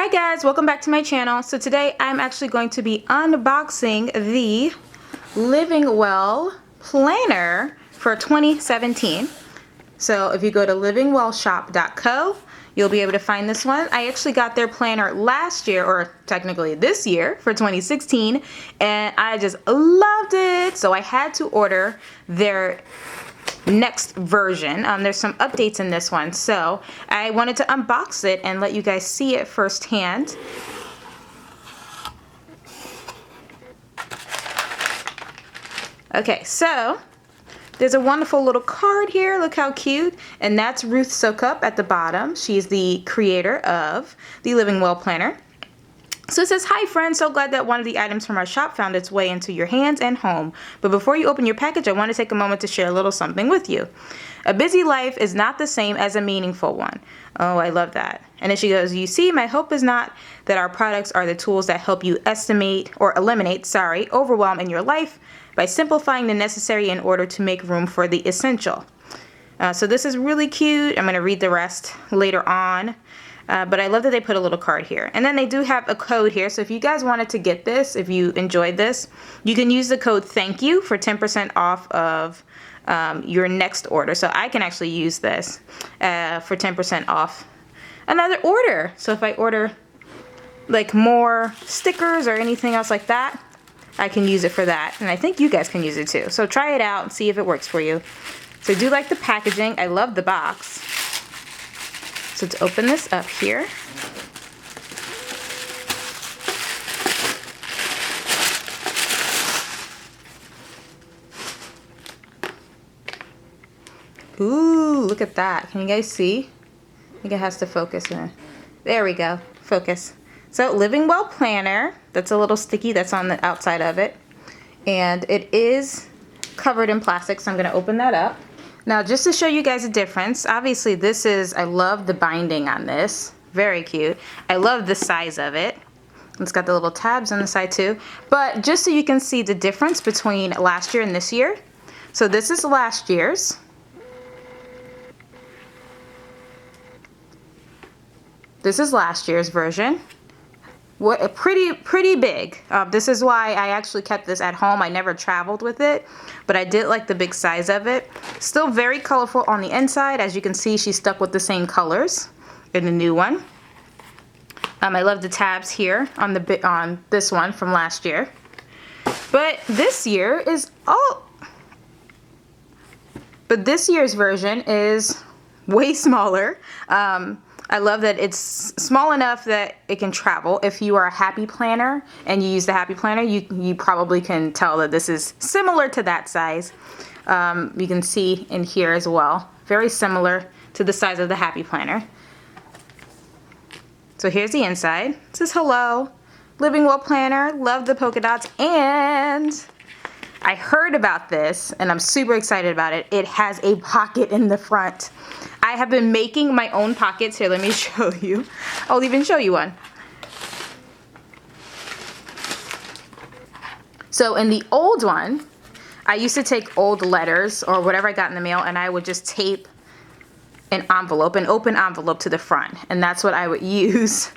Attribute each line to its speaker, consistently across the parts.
Speaker 1: Hi guys, welcome back to my channel. So today I'm actually going to be unboxing the Living Well planner for 2017. So if you go to livingwellshop.co, you'll be able to find this one. I actually got their planner last year, or technically this year, for 2016, and I just loved it. So I had to order their next version. There's some updates in this one, so I wanted to unbox it and let you guys see it firsthand. Okay, so there's a wonderful little card here. Look how cute. And that's Ruth Soukup at the bottom. She's the creator of the Living Well planner. So it says, "Hi friends, so glad that one of the items from our shop found its way into your hands and home. But before you open your package, I want to take a moment to share a little something with you. A busy life is not the same as a meaningful one." Oh, I love that. And then she goes, "You see, my hope is not that our products are the tools that help you eliminate overwhelm in your life by simplifying the necessary in order to make room for the essential." So this is really cute. I'm going to read the rest later on. But I love that they put a little card here. And then they do have a code here. So if you guys wanted to get this, if you enjoyed this, you can use the code THANKYOU for 10% off of your next order. So I can actually use this for 10% off another order. So if I order like more stickers or anything else like that, I can use it for that. And I think you guys can use it too. So try it out and see if it works for you. So I do like the packaging. I love the box. So let's open this up here. Ooh, look at that. Can you guys see? I think it has to focus in. There we go. Focus. So Living Well planner. That's a little sticky that's on the outside of it. And it is covered in plastic, so I'm going to open that up. Now, just to show you guys a difference, obviously this is, I love the binding on this. Very cute. I love the size of it. It's got the little tabs on the side too. But just so you can see the difference between last year and this year. So this is last year's. This is last year's version. What a pretty big. This is why I actually kept this at home. I never traveled with it, but I did like the big size of it. Still very colorful on the inside. As you can see, she stuck with the same colors in the new one. I love the tabs here on this one from last year. But this year is But this year's version is way smaller. I love that it's small enough that it can travel. If you are a Happy Planner and you use the Happy Planner, you probably can tell that this is similar to that size. You can see in here as well. Very similar to the size of the Happy Planner. So here's the inside. It says, "Hello, Living Well planner. Love the polka dots." And I heard about this and I'm super excited about it. It has a pocket in the front. I have been making my own pockets. Here, let me show you. I'll even show you one. So in the old one, I used to take old letters or whatever I got in the mail and I would just tape an open envelope to the front. And that's what I would use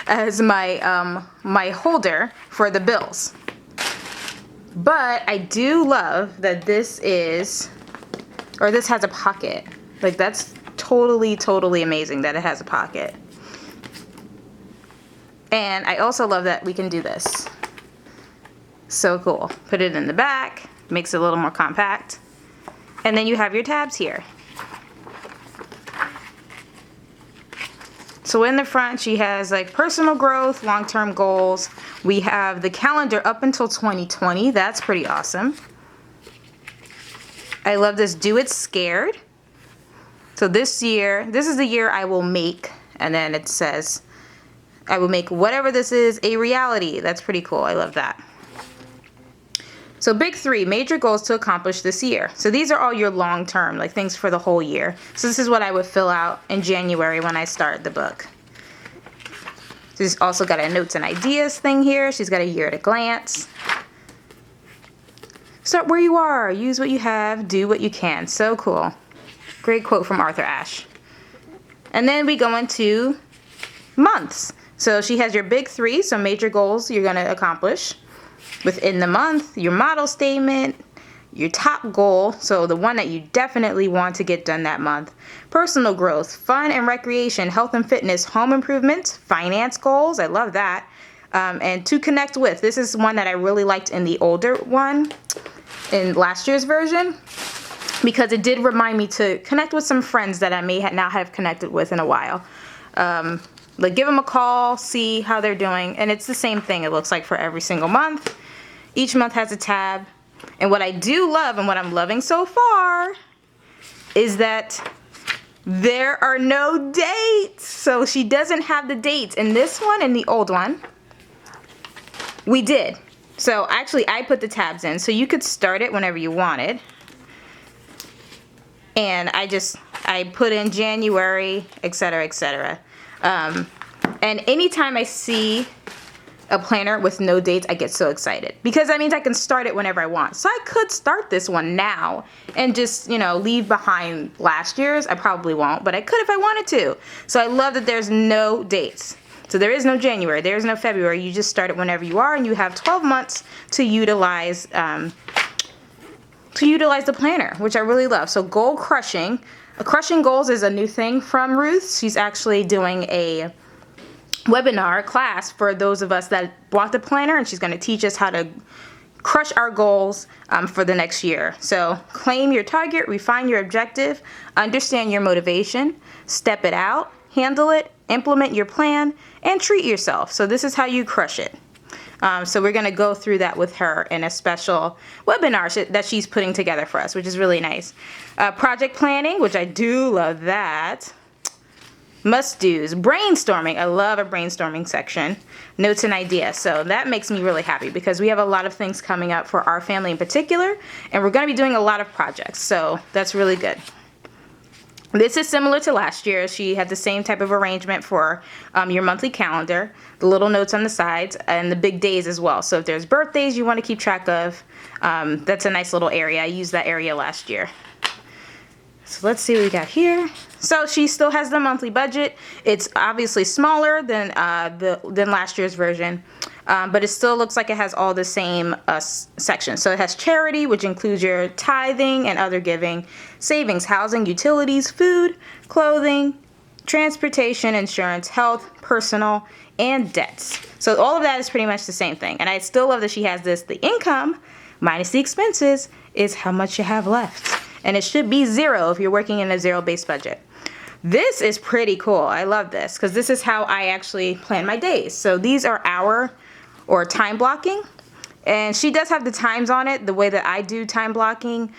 Speaker 1: as my, my holder for the bills. But I do love that this has a pocket. Like, that's totally amazing that it has a pocket. And I also love that we can do this. So cool. Put it in the back, makes it a little more compact. And then you have your tabs here. So in the front, she has like personal growth, long-term goals. We have the calendar up until 2020. That's pretty awesome. I love this "Do It Scared." So this is the year I will make, and then it says, I will make whatever this is a reality. That's pretty cool. I love that. So big 3 major goals to accomplish this year. So these are all your long-term, like things for the whole year. So this is what I would fill out in January when I start the book. She's also got a notes and ideas thing here. She's got a year at a glance. Start where you are. Use what you have. Do what you can. So cool. Great quote from Arthur Ashe. And then we go into months. So she has your big three, so major goals you're going to accomplish within the month, your model statement, your top goal, so the one that you definitely want to get done that month, personal growth, fun and recreation, health and fitness, home improvements, finance goals, I love that, and to connect with. This is one that I really liked in the older one, in last year's version, because it did remind me to connect with some friends that I may not have connected with in a while. Like give them a call, see how they're doing, and it's the same thing, it looks like, for every single month. Each month has a tab. And what I do love, and what I'm loving so far, is that there are no dates. So she doesn't have the dates. In this one and the old one, we did. So actually, I put the tabs in. So you could start it whenever you wanted. And I put in January, etc., etc. And anytime I see a planner with no dates, I get so excited, because that means I can start it whenever I want. So I could start this one now and just, leave behind last year's. I probably won't, but I could if I wanted to. So I love that there's no dates. So there is no January, there is no February. You just start it whenever you are, and you have 12 months to utilize the planner, which I really love. So goal crushing. Crushing goals is a new thing from Ruth. She's actually doing a webinar class for those of us that bought the planner, and she's going to teach us how to crush our goals for the next year. So claim your target, refine your objective, understand your motivation, step it out, handle it, implement your plan, and treat yourself. So this is how you crush it. So we're going to go through that with her in a special webinar that she's putting together for us, which is really nice. Project planning, which I do love that. Must-dos, brainstorming. I love a brainstorming section. Notes and ideas. So that makes me really happy, because we have a lot of things coming up for our family in particular, and we're going to be doing a lot of projects. So that's really good. This is similar to last year. She had the same type of arrangement for your monthly calendar, the little notes on the sides, and the big days as well. So if there's birthdays you want to keep track of, that's a nice little area. I used that area last year. So let's see what we got here. So she still has the monthly budget. It's obviously smaller than last year's version, but it still looks like it has all the same sections. So it has charity, which includes your tithing and other giving, savings, housing, utilities, food, clothing, transportation, insurance, health, personal, and debts. So all of that is pretty much the same thing. And I still love that she has this. The income minus the expenses is how much you have left. And it should be 0 if you're working in a zero-based budget. This is pretty cool. I love this, because this is how I actually plan my days. So these are hour or time blocking. And she does have the times on it, the way that I do time blocking.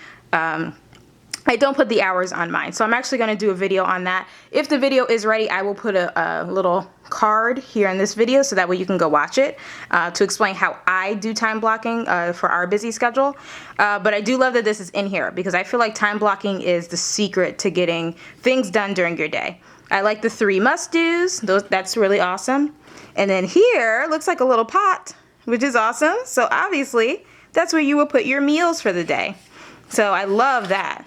Speaker 1: I don't put the hours on mine. So I'm actually going to do a video on that. If the video is ready, I will put a little card here in this video, so that way you can go watch it to explain how I do time blocking for our busy schedule. But I do love that this is in here, because I feel like time blocking is the secret to getting things done during your day. I like the 3 must-dos. That's really awesome. And then here looks like a little pot, which is awesome. So obviously that's where you will put your meals for the day. So I love that.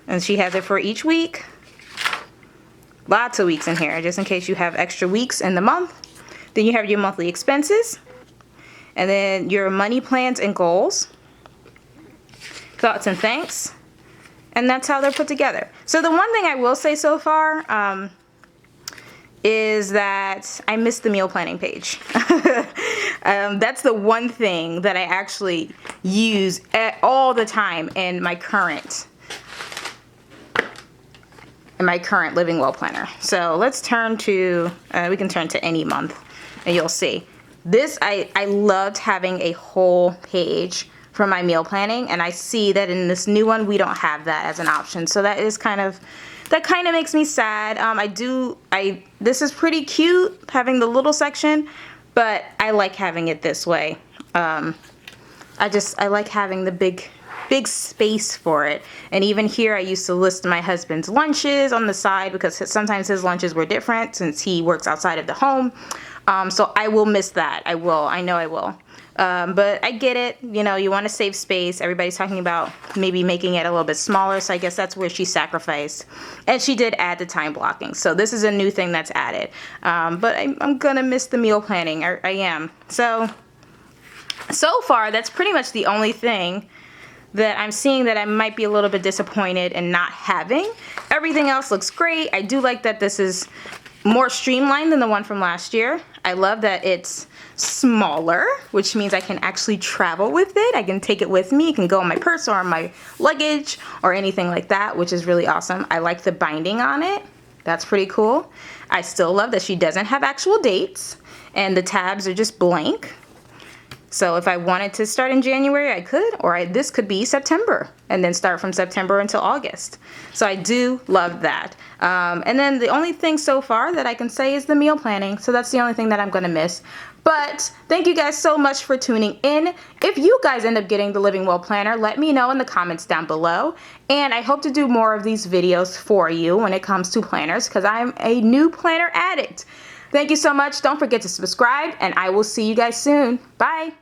Speaker 1: And she has it for each week. Lots of weeks in here, just in case you have extra weeks in the month. Then you have your monthly expenses. And then your money plans and goals. Thoughts and thanks. And that's how they're put together. So the one thing I will say so far is that I missed the meal planning page. That's the one thing that I actually use all the time in my current Living Well planner. So let's turn to, we can turn to any month, and you'll see. This, I loved having a whole page for my meal planning, and I see that in this new one, we don't have that as an option. So that kind of makes me sad. This is pretty cute, having the little section, but I like having it this way. I like having the big space for it. And even here I used to list my husband's lunches on the side, because sometimes his lunches were different since he works outside of the home. So I will miss that. I will. I know I will. But I get it. You know, you want to save space. Everybody's talking about maybe making it a little bit smaller. So I guess that's where she sacrificed. And she did add the time blocking. So this is a new thing that's added. But I'm going to miss the meal planning. I am. So far, that's pretty much the only thing that I'm seeing that I might be a little bit disappointed in not having. Everything else looks great. I do like that this is more streamlined than the one from last year. I love that it's smaller, which means I can actually travel with it. I can take it with me. It can go in my purse or on my luggage or anything like that, which is really awesome. I like the binding on it. That's pretty cool. I still love that she doesn't have actual dates and the tabs are just blank. So if I wanted to start in January, I could, or this could be September and then start from September until August. So I do love that. And then the only thing so far that I can say is the meal planning. So that's the only thing that I'm going to miss. But thank you guys so much for tuning in. If you guys end up getting the Living Well Planner, let me know in the comments down below. And I hope to do more of these videos for you when it comes to planners because I'm a new planner addict. Thank you so much. Don't forget to subscribe and I will see you guys soon. Bye.